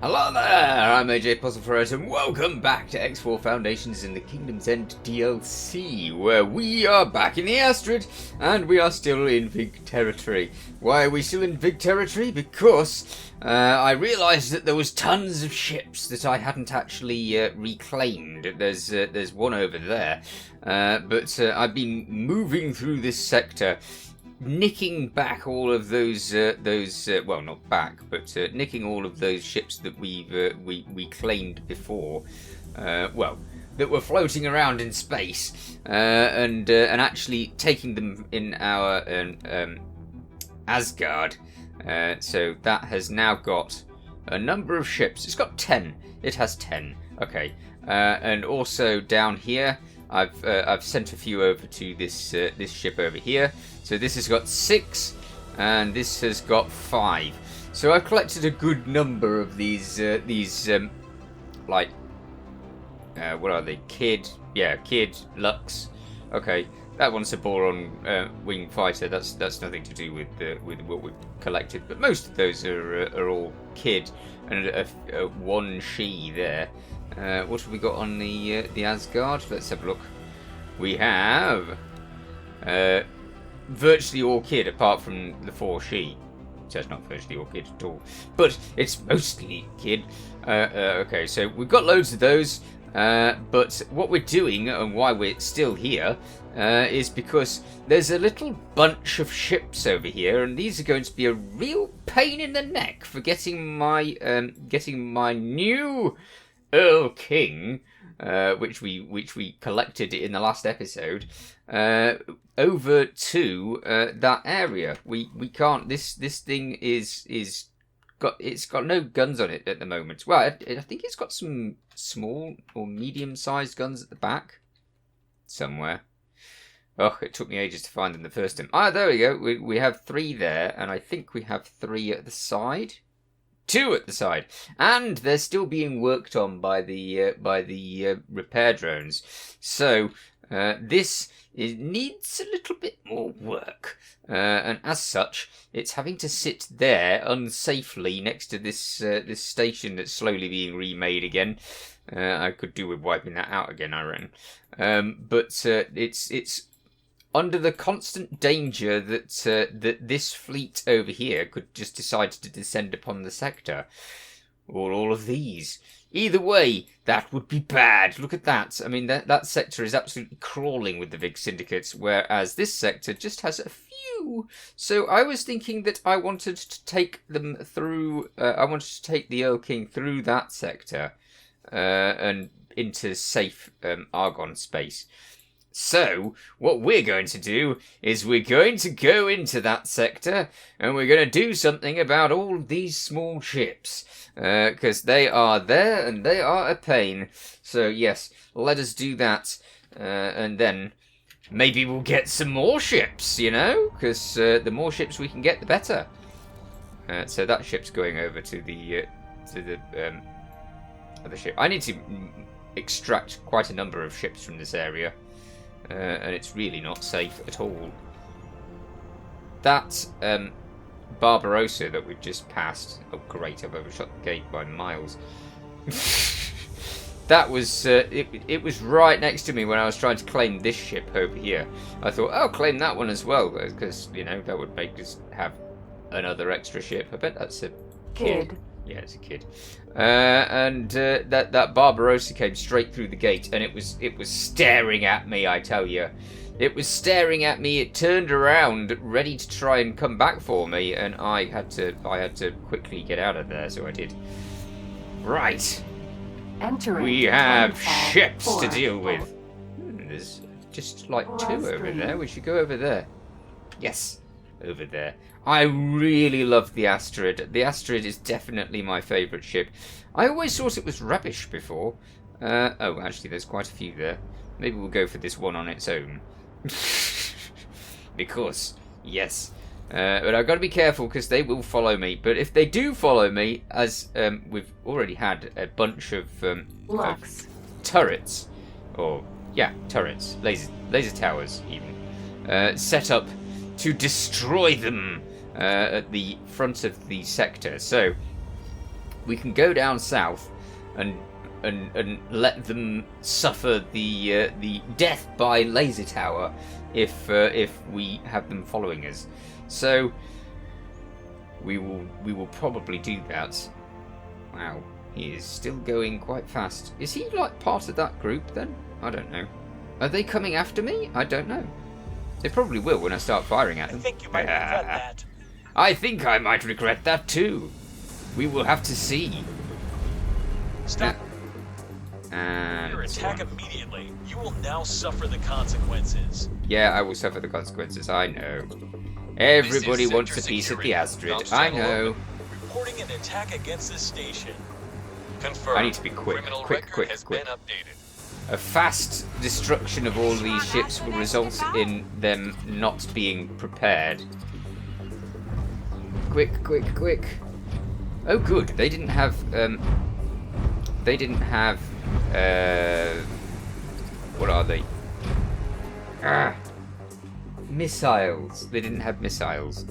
Hello there, I'm AJ PuzzleFerret and welcome back to X4 Foundations in the Kingdom's End DLC, where we are back in the Astrid and we are still in Vig territory. Why are we still in Vig territory? Because I realised that there was tons of ships that I hadn't actually reclaimed. There's one over there, but I've been moving through this sector, nicking back all of those well, not back, but nicking all of those ships that we claimed before, well, that were floating around in space, and actually taking them in our Asgard. So that has now got a number of ships. It's got 10. It has 10. Okay, and also down here, I've sent a few over to this ship over here. So this has got 6, and this has got 5. So I've collected a good number of these like, what are they? Kid, Lux. Okay, that one's a Boron wing fighter. That's nothing to do with what we've collected. But most of those are all Kid, and one she there. What have we got on the Asgard? Let's have a look. We have virtually all Kid, apart from the 4 she. So it's not virtually all Kid at all, but it's mostly Kid. Okay, so we've got loads of those, but what we're doing and why we're still here is because there's a little bunch of ships over here, and these are going to be a real pain in the neck for getting my new Erlking, which we collected in the last episode, over to that area. We can't. This thing it's got no guns on it at the moment. Well, I think it's got some small or medium-sized guns at the back somewhere. Oh, it took me ages to find them the first time. Ah, there we go. We have 3 there, and I think we have 3 at the side. 2 at the side, and they're still being worked on by the repair drones. So this needs a little bit more work, and as such, it's having to sit there unsafely next to this station that's slowly being remade again. I could do with wiping that out again, I reckon. But it's under the constant danger that that this fleet over here could just decide to descend upon the sector, or all of these. Either way, that would be bad. Look at that. I mean, that sector is absolutely crawling with the Vig syndicates, whereas this sector just has a few. So I was thinking that I wanted to take them through. I wanted to take the Erlking through that sector and into safe Argon space. So, what we're going to do is we're going to go into that sector and we're going to do something about all these small ships. Because they are there and they are a pain. So, yes, let us do that. And then maybe we'll get some more ships, you know? Because the more ships we can get, the better. So that ship's going over to the other ship. I need to extract quite a number of ships from this area. And it's really not safe at all. That Barbarossa that we've just passed. Oh, great! I've overshot the gate by miles. That was it was right next to me when I was trying to claim this ship over here. I thought, I'll claim that one as well, because you know that would make us have another extra ship. I bet that's a Kid. Yeah, it's a Kid. And that Barbarossa came straight through the gate, and it was staring at me. I tell you, it was staring at me. It turned around, ready to try and come back for me, and I had to quickly get out of there. So I did. Right. We have ships to deal with. There's just like 2 over there. We should go over there. Yes, over there. I really love the Astrid. The Astrid is definitely my favourite ship. I always thought it was rubbish before. Oh, actually, there's quite a few there. Maybe we'll go for this one on its own. Because, yes. But I've got to be careful because they will follow me. But if they do follow me, as we've already had a bunch of turrets, or, yeah, turrets, laser towers even, set up to destroy them at the front of the sector. So we can go down south and let them suffer the death by laser tower if we have them following us. So we will probably do that. Wow, he is still going quite fast. Is he like part of that group then? I don't know. Are they coming after me? I don't know. They probably will when I start firing at them. I think you might regret that. I think I might regret that too. We will have to see. Stop. And Your attack immediately. You will now suffer the consequences. yeah, I will suffer the consequences. I know. Everybody This is wants a Sector piece of the Security. Astrid. Bounce I channel know. open. Reporting an attack against this station. Confirmed. I need to be quick. Criminal Quick, record quick, has quick. been updated. A fast destruction of all these ships will result in them not being prepared. Quick, quick, quick. Oh, good. They didn't have. What are they? Missiles. They didn't have missiles.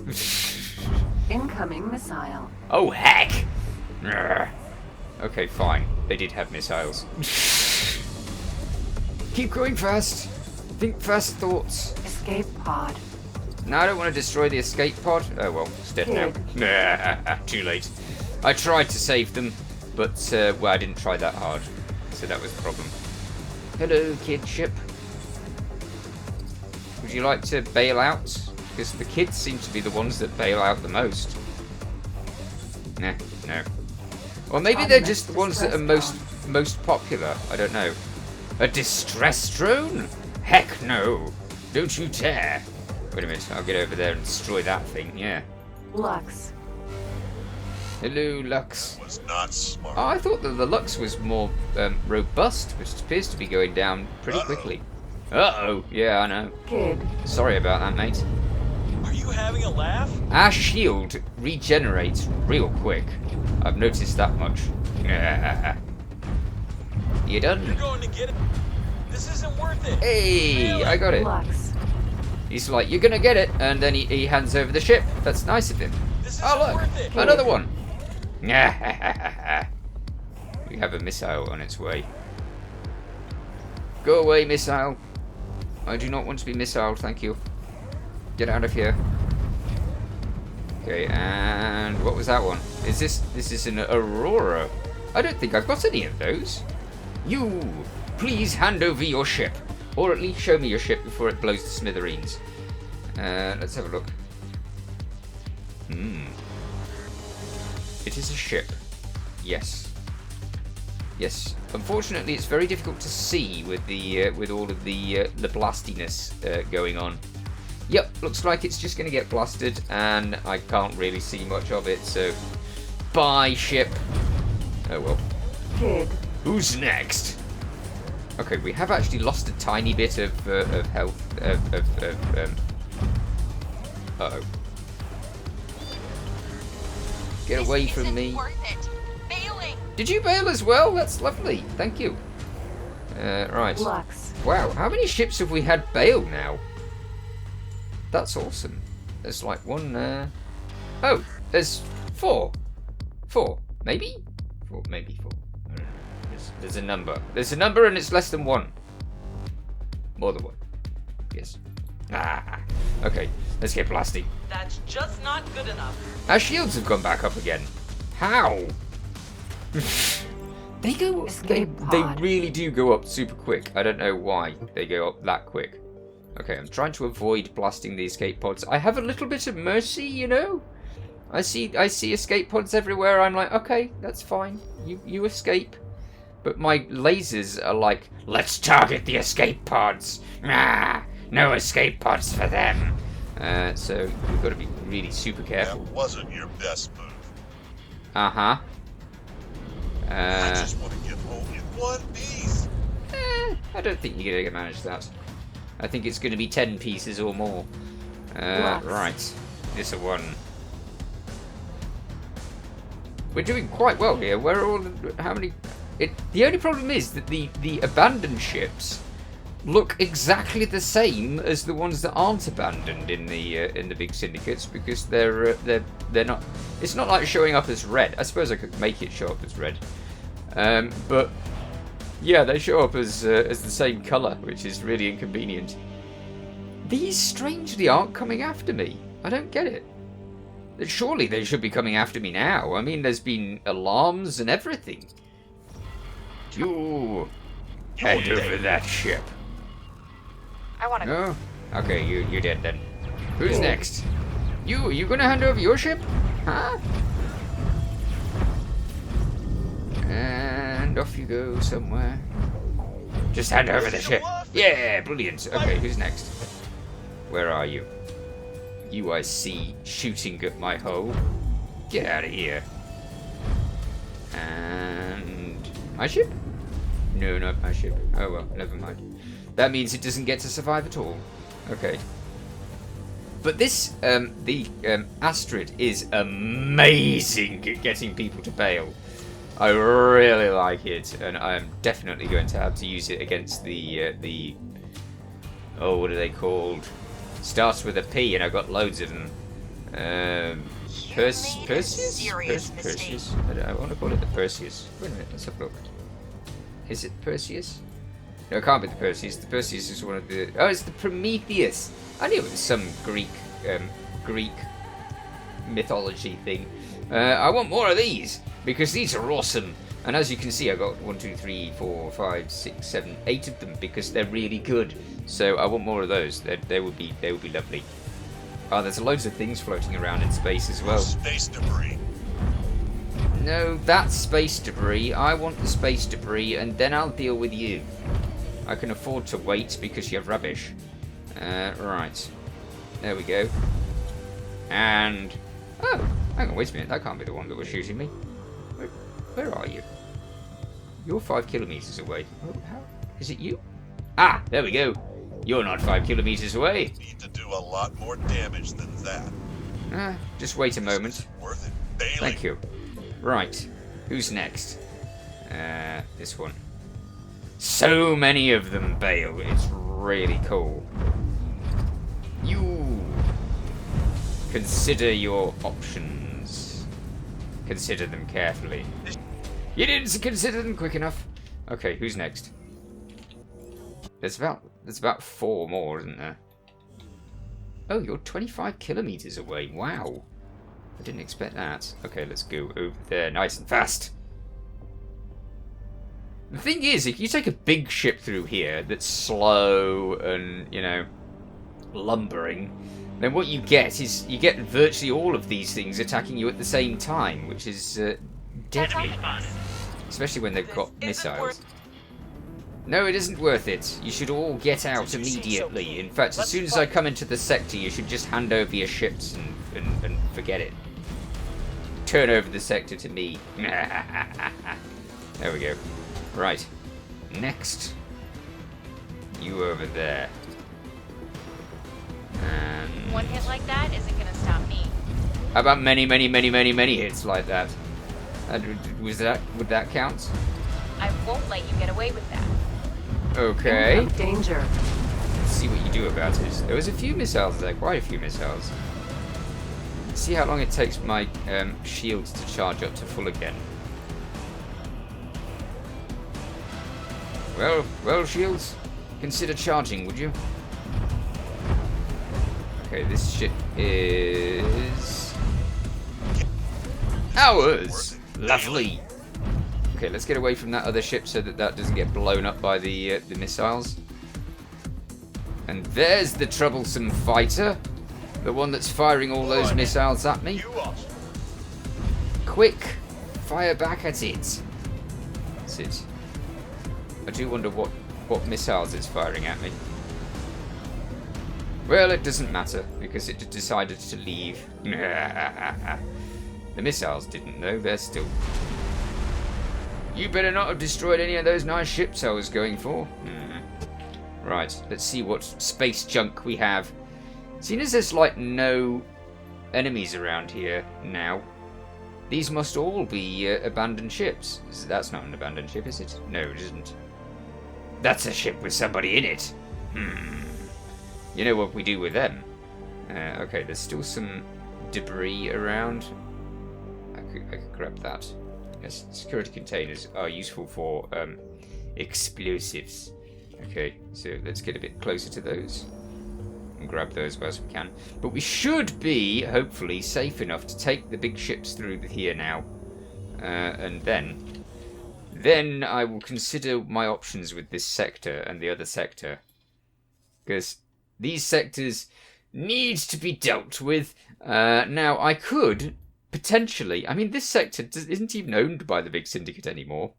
Incoming missile. Oh, heck! Okay, fine. They did have missiles. Keep going fast. Think fast thoughts. Escape pod. No, I don't want to destroy the escape pod. Oh well, it's dead now. Too late. I tried to save them, but well, I didn't try that hard, so that was the problem. Hello, kid ship. Would you like to bail out? Because the kids seem to be the ones that bail out the most. Nah, no. Or maybe they're just the ones that are most popular. I don't know. A distress drone? Heck no! Don't you dare! Wait a minute, I'll get over there and destroy that thing. Yeah. Lux. Hello, Lux. Was not smart. Oh, I thought that the Lux was more robust, which appears to be going down pretty quickly. Uh-oh. Yeah, I know. Kid. Sorry about that, mate. Are you having a laugh? Our shield regenerates real quick. I've noticed that much. You You're done? going to get it. This isn't worth it. Hey, I got it. Lux. He's like, you're gonna get it, and then he hands over the ship. That's nice of him. This isn't Oh look, worth it. another one. We have a missile on its way. Go away, missile. I do not want to be missiled, thank you. Get out of here. Okay, and what was that one? Is this is an Aurora? I don't think I've got any of those. You, please hand over your ship. Or at least show me your ship before it blows to smithereens. Let's have a look. It is a ship. Yes. Yes. Unfortunately, it's very difficult to see with the with all of the blastiness going on. Yep, looks like it's just going to get blasted, and I can't really see much of it. So, bye, ship. Oh well. Kid. Who's next? Okay, we have actually lost a tiny bit of health. Uh-oh. Get away from me. Worth it. Bailing. Did you bail as well? That's lovely. Thank you. Right. Lux. Wow, how many ships have we had bail now? That's awesome. There's like one, Oh, there's 4. 4. Maybe? 4, maybe 4. I don't know. There's a number. There's a number and it's less than 1. More than 1. Yes. Ah. Okay, let's get blasting. That's just not good enough. Our shields have gone back up again. How? They go. They really do go up super quick. I don't know why they go up that quick. Okay, I'm trying to avoid blasting the escape pods. I have a little bit of mercy, you know. I see escape pods everywhere. I'm like, okay, that's fine. You escape. But my lasers are like, let's target the escape pods. Ah, no escape pods for them. So we've got to be really super careful. That wasn't your best move. Uh-huh. I just want to get home in one piece. I don't think you're going to manage that. I think it's going to be 10 pieces or more. Right. This a one. We're doing quite well here. Where are all the... How many... The only problem is that the abandoned ships look exactly the same as the ones that aren't abandoned in the big syndicates, because they're not. It's not like showing up as red. I suppose I could make it show up as red, but yeah, they show up as the same colour, which is really inconvenient. These strangely aren't coming after me. I don't get it. Surely they should be coming after me now. I mean, there's been alarms and everything. You head over that ship. I want to. No? Okay, you're dead then. Who's next? You gonna hand over your ship? Huh? And off you go somewhere. Just hand over the ship. Yeah, brilliant. Okay, who's next? Where are you? You I see shooting at my hull. Get out of here. And my ship? No, not my ship. Oh well, never mind. That means it doesn't get to survive at all. Okay. But this, the Astrid is amazing at getting people to bail. I really like it, and I'm definitely going to have to use it against the oh, what are they called? Starts with a P, and I've got loads of them. Perseus? Perseus? I want to call it the Perseus. Wait a minute, let's have a look. Is it Perseus? No, it can't be the Perseus. The Perseus is one of the... Oh, it's the Prometheus. I knew it was some Greek mythology thing. I want more of these, because these are awesome. And as you can see, I got 1, 2, 3, 4, 5, 6, 7, 8 of them, because they're really good. So I want more of those. They would be lovely. Oh, there's loads of things floating around in space as well. Space debris. No, that's space debris. I want the space debris, and then I'll deal with you. I can afford to wait because you're rubbish. Right. There we go. And... Oh, hang on, wait a minute. That can't be the one that was shooting me. Where are you? You're 5 kilometers away. Oh, how? Is it you? Ah, there we go. You're not 5 kilometers away. Need to do a lot more damage than that. Just wait a moment. Worth it. Bailey. Thank you. Right. Who's next? This one. So many of them bail. It's really cool. You consider your options. Consider them carefully. You didn't consider them quick enough. Okay, who's next? There's about 4 more, isn't there? Oh, you're 25 kilometers away. Wow. I didn't expect that. Okay, let's go over there nice and fast. The thing is, if you take a big ship through here that's slow and, you know, lumbering, then what you get is you get virtually all of these things attacking you at the same time, which is deadly. Especially when they've got missiles. No, it isn't worth it. You should all get out immediately. In fact, as soon as I come into the sector, you should just hand over your ships and forget it. Turn over the sector to me. There we go. Right. Next. You over there. And... One hit like that isn't gonna stop me. How about many hits like that? Would that count? I won't let you get away with that. Okay. Danger. Let's see what you do about it. There was a few missiles there, quite a few missiles. Let's see how long it takes my shields to charge up to full again. Well, shields, consider charging, would you? Okay, this ship is ours. Lovely. Okay, let's get away from that other ship so that doesn't get blown up by the missiles. And there's the troublesome fighter, the one that's firing all those missiles at me. Quick, fire back at it. That's it. I do wonder what missiles it's firing at me. Well, it doesn't matter, because it decided to leave. The missiles didn't, though. They're still... You better not have destroyed any of those nice ships I was going for. Right, let's see what space junk we have. Seeing as there's, like, no enemies around here now, these must all be abandoned ships. That's not an abandoned ship, is it? No, it isn't. That's a ship with somebody in it. You know what we do with them? Okay, there's still some debris around. I could grab that. Yes, security containers are useful for explosives. Okay, so let's get a bit closer to those and grab those as we can. But we should be, hopefully, safe enough to take the big ships through here now. And then I will consider my options with this sector and the other sector. Because these sectors need to be dealt with. Now, I could potentially... I mean, this sector isn't even owned by the big syndicate anymore.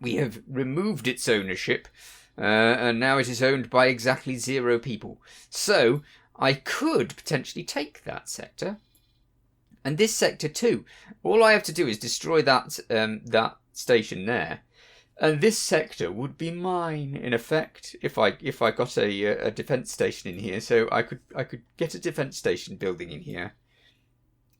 We have removed its ownership, and now it is owned by exactly 0 people. So, I could potentially take that sector. And this sector too. All I have to do is destroy that station there. And this sector would be mine, in effect, if I got a defence station in here. So I could get a defence station building in here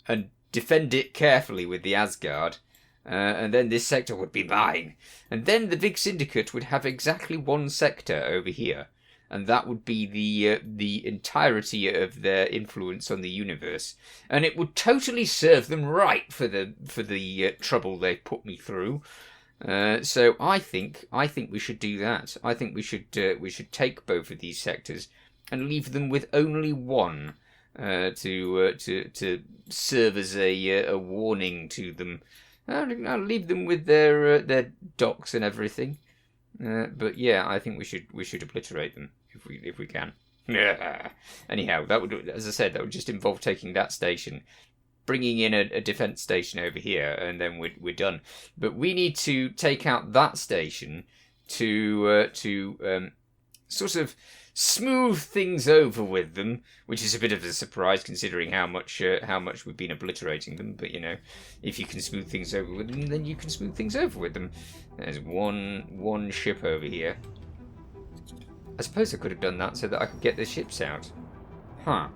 and defend it carefully with the Asgard, and then this sector would be mine. And then the big syndicate would have exactly 1 sector over here, and that would be the entirety of their influence on the universe. And it would totally serve them right for the trouble they've put me through. So I think we should do that. I think we should take both of these sectors and leave them with only 1 to serve as a warning to them. I'll leave them with their docks and everything. But yeah, I think we should obliterate them if we can. Anyhow, that would, as I said, that would just involve taking that station, bringing in a defence station over here, and then we're done. But we need to take out that station to sort of smooth things over with them, which is a bit of a surprise considering how much we've been obliterating them. But you know, if you can smooth things over with them, then you can smooth things over with them. There's one ship over here. I suppose I could have done that so that I could get the ships out. Huh.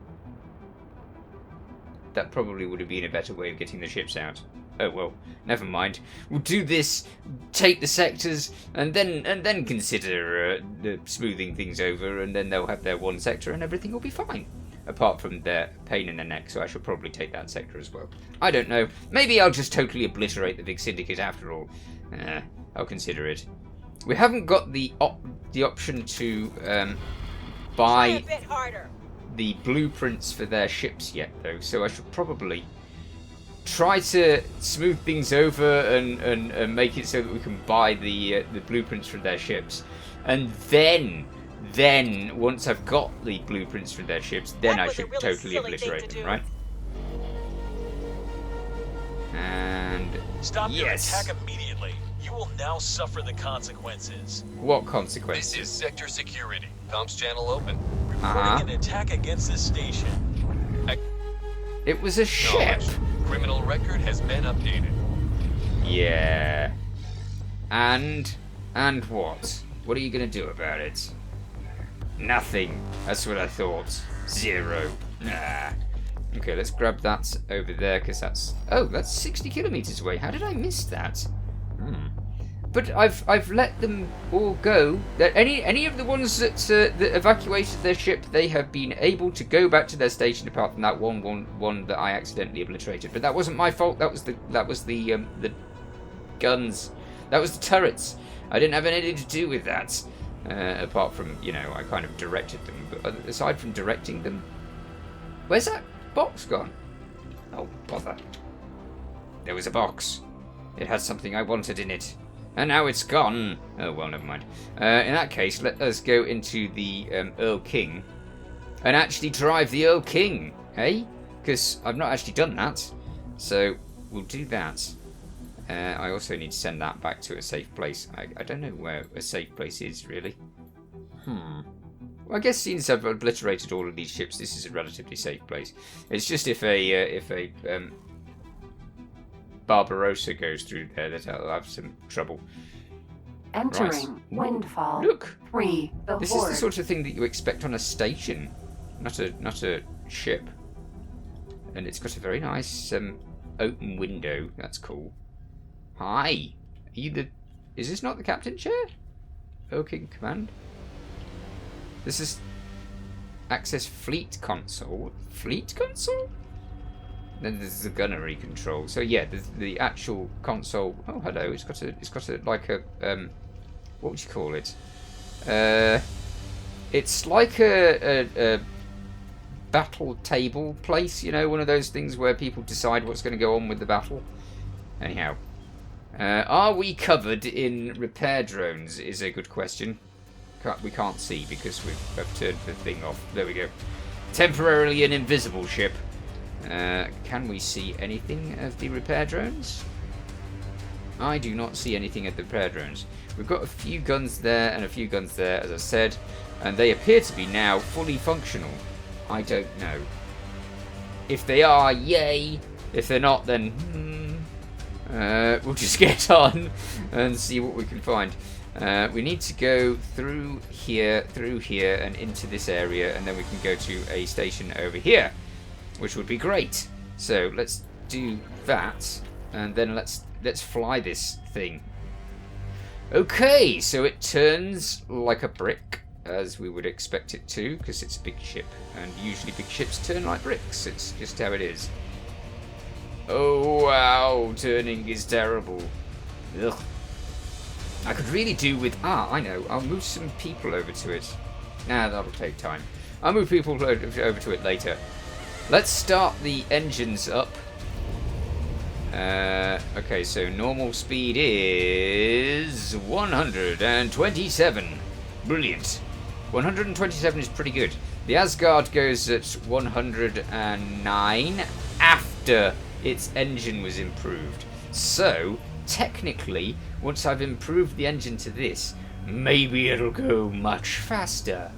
That probably would have been a better way of getting the ships out. Oh well, never mind. We'll do this, take the sectors, and then consider smoothing things over, and then they'll have their 1 sector, and everything will be fine. Apart from their pain in the neck, so I should probably take that sector as well. I don't know. Maybe I'll just totally obliterate the big syndicate after all. I'll consider it. We haven't got the option to buy the blueprints for their ships yet, though, so I should probably try to smooth things over and make it so that we can buy the blueprints for their ships. And then once I've got the blueprints for their ships, then I should totally obliterate them, right? And stop your attack immediately. You will now suffer the consequences. What consequences? This is sector security. Comms channel open. Reporting an attack against this station. It was a ship. Criminal record has been updated. Yeah. And what? What are you going to do about it? Nothing. That's what I thought. 0. Nah. Okay, let's grab that over there, because that's... Oh, that's 60 kilometers away. How did I miss that? But I've let them all go. That any of the ones that evacuated their ship, they have been able to go back to their station. Apart from that one that I accidentally obliterated. But that wasn't my fault. That was the guns. That was the turrets. I didn't have anything to do with that. Apart from, you know, I kind of directed them. But aside from directing them, where's that box gone? Oh bother! There was a box. It had something I wanted in it. And now it's gone. Oh, well, never mind. In that case, let us go into the Erlking and actually drive the Erlking, hey? Because I've not actually done that. So, we'll do that. I also need to send that back to a safe place. I don't know where a safe place is, really. Well, I guess since I've obliterated all of these ships, this is a relatively safe place. It's just if a Barbarossa goes through there, that I'll have some trouble. Entering Windfall. Look, 3. This is the sort of thing that you expect on a station, not a ship. And it's got a very nice open window. That's cool. Hi, are you the? Is this not the captain chair? Erlking command. This is access fleet console. Fleet console? Then there's the gunnery control. So yeah, the actual console. Oh, hello. It's got a like a what would you call it? It's like a battle table place. You know, one of those things where people decide what's going to go on with the battle. Anyhow, are we covered in repair drones? Is a good question. We can't see because we've turned the thing off. There we go. Temporarily an invisible ship. Can we see anything of the repair drones? I do not see anything of the repair drones. We've got a few guns there and a few guns there, as I said, and they appear to be now fully functional. I don't know. If they are, yay. If they're not, then we'll just get on and see what we can find. We need to go through here, and into this area, and then we can go to a station over here, which would be great. So let's do that, and then let's fly this thing. Okay, so it turns like a brick, as we would expect it to, because it's a big ship, and usually big ships turn like bricks. It's just how it is. Oh wow, turning is terrible. Ugh. I could really do with... I know. I'll move some people over to it. Nah, that'll take time. I'll move people over to it later. Let's start the engines up. Okay, so normal speed is 127. Brilliant. 127 is pretty good. The Asgard goes at 109 after its engine was improved. So, technically, once I've improved the engine to this, maybe it'll go much faster.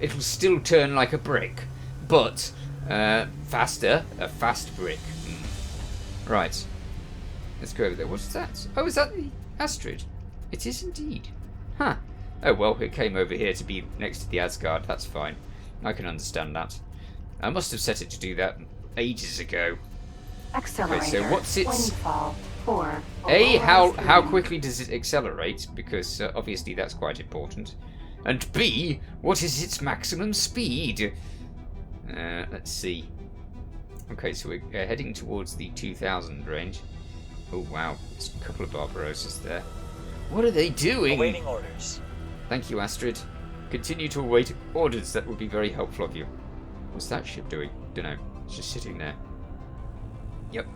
It'll still turn like a brick, but faster, a fast brick. Right, let's go over there. What's that? Oh, is that the asteroid? It is indeed. Huh. Oh well, it came over here to be next to the Asgard. That's fine. I can understand that. I must have set it to do that ages ago. Accelerator. Okay, so what's its... Windfall. 4. A, how quickly does it accelerate? Because obviously that's quite important. And B, what is its maximum speed? Let's see. Okay, so we're heading towards the 2000 range. Oh wow, there's a couple of Barbarossas there. What are they doing? Awaiting orders. Thank you, Astrid. Continue to await orders. That would be very helpful of you. What's that ship doing? Dunno. It's just sitting there. Yep.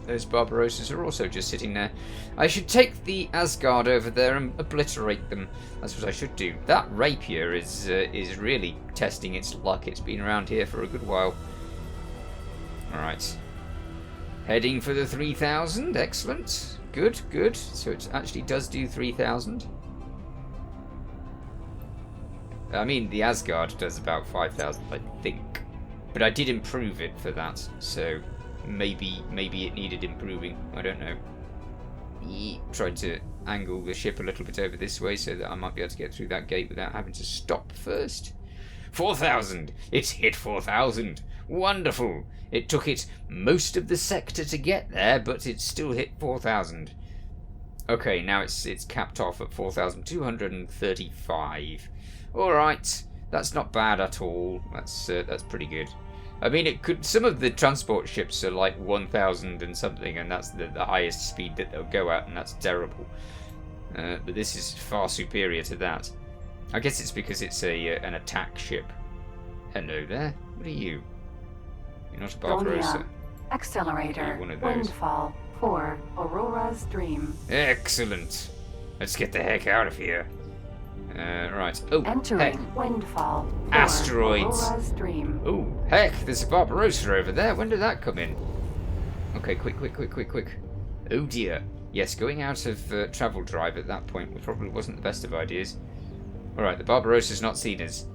Those Barbarossas are also just sitting there. I should take the Asgard over there and obliterate them. That's what I should do. That rapier is really testing its luck. It's been around here for a good while. Alright. Heading for the 3000. Excellent. Good, good. So it actually does do 3000. I mean, the Asgard does about 5000, I think. But I did improve it for that, so... Maybe it needed improving. I don't know. Tried to angle the ship a little bit over this way so that I might be able to get through that gate without having to stop first. 4,000! It's hit 4,000! Wonderful! It took it most of the sector to get there, but it still hit 4,000. Okay, now it's capped off at 4,235. Alright, that's not bad at all. That's pretty good. I mean, it could. Some of the transport ships are like 1,000 and something, and that's the highest speed that they'll go at, and that's terrible. But this is far superior to that. I guess it's because it's an attack ship. Hello there. What are you? You're not a Barbarossa. Accelerator. You're one of those. Windfall. 4. Aurora's Dream. Excellent. Let's get the heck out of here. Right. Oh, Entering heck. Windfall. 4. Asteroids. Aurora's Dream. Oh, heck, there's a Barbarossa over there. When did that come in? Okay, quick. Oh dear. Yes, going out of travel drive at that point probably wasn't the best of ideas. Alright, the Barbarossa's not seen us.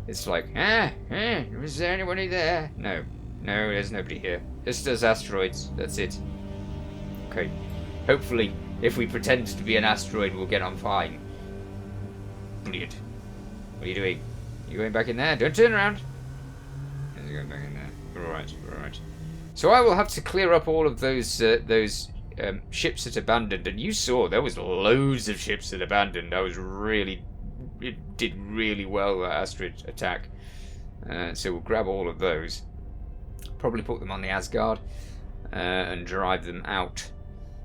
It's like, is there anybody there? No, there's nobody here. Just does asteroids, that's it. Okay, hopefully, if we pretend to be an asteroid, we'll get on fine. Brilliant. What are you doing? You going back in there? Don't turn around. Yes, you're going back in there. Alright. So I will have to clear up all of those ships that abandoned, and you saw there was loads of ships that abandoned. I was really it did really well, that Astrid attack. So we'll grab all of those. Probably put them on the Asgard and drive them out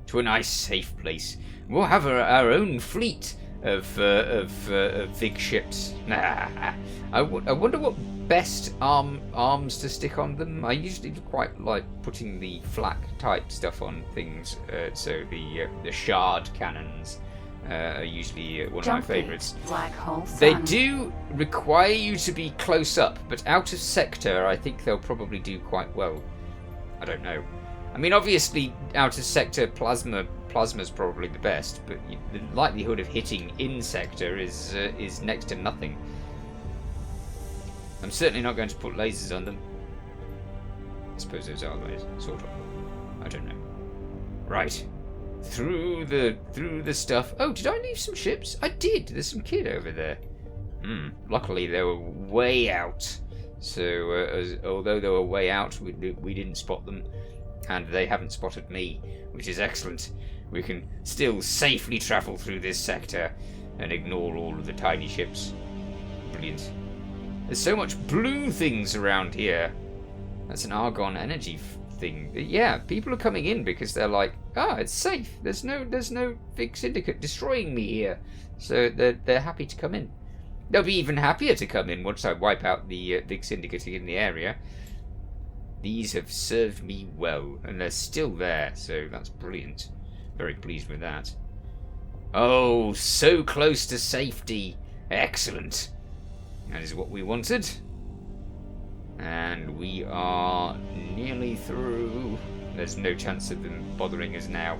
to a nice, safe place. We'll have our own fleet of Vig ships. I wonder what best arms to stick on them. I usually quite like putting the flak type stuff on things. So the shard cannons are usually one of my favourites. Black hole sun. They do require you to be close up, but out of sector, I think they'll probably do quite well. I don't know. I mean, obviously, out of sector plasma's probably the best, but the likelihood of hitting in sector is next to nothing. I'm certainly not going to put lasers on them. I suppose those are lasers, sort of. I don't know. Right. Through the stuff. Oh, did I leave some ships? I did. There's some kid over there. Luckily, they were way out. So, although they were way out, we didn't spot them. And they haven't spotted me, which is excellent. We can still safely travel through this sector and ignore all of the tiny ships. Brilliant. There's so much blue things around here. That's an argon energy thing. Yeah, people are coming in because they're like, it's safe. There's no big syndicate destroying me here. So they're happy to come in. They'll be even happier to come in once I wipe out the big syndicate in the area. These have served me well, and they're still there, so that's brilliant. Very pleased with that. Oh, so close to safety. Excellent. That is what we wanted. And we are nearly through. There's no chance of them bothering us now.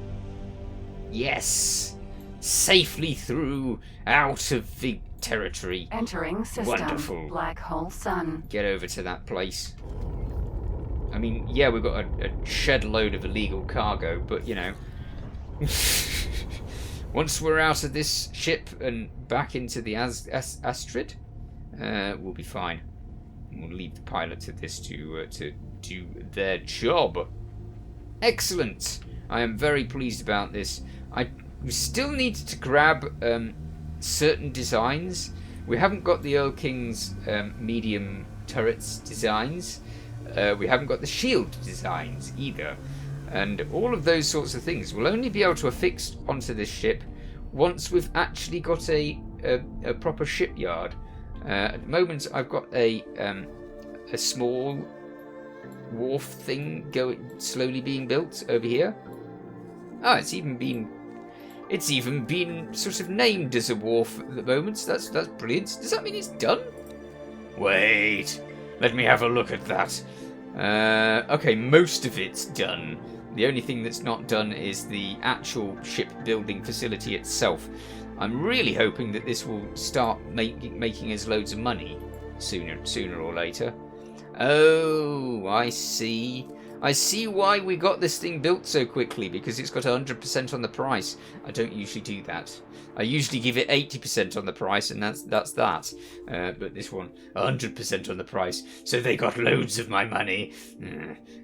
Yes! Safely through, out of Vig territory. Entering system. Wonderful. Black hole sun. Get over to that place. I mean, yeah, we've got a shed load of illegal cargo, but, you know, once we're out of this ship and back into the Astrid, we'll be fine. We'll leave the pilots of this to do their job. Excellent. I am very pleased about this. We still need to grab certain designs. We haven't got the Erlking's medium turrets designs. We haven't got the shield designs either. And all of those sorts of things will only be able to affix onto this ship once we've actually got a proper shipyard. At the moment, I've got a small wharf thing slowly being built over here. It's even been sort of named as a wharf at the moment. So that's brilliant. Does that mean it's done? Wait, let me have a look at that. Okay, most of it's done. The only thing that's not done is the actual shipbuilding facility itself. I'm really hoping that this will start making us loads of money sooner or later. Oh, I see. I see why we got this thing built so quickly, because it's got 100% on the price. I don't usually do that. I usually give it 80% on the price, and that's that. But this one, 100% on the price, so they got loads of my money.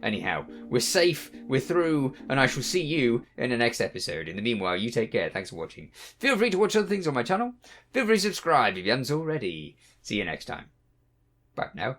Anyhow, we're safe, we're through, and I shall see you in the next episode. In the meanwhile, you take care. Thanks for watching. Feel free to watch other things on my channel. Feel free to subscribe if you haven't already. See you next time. Bye now.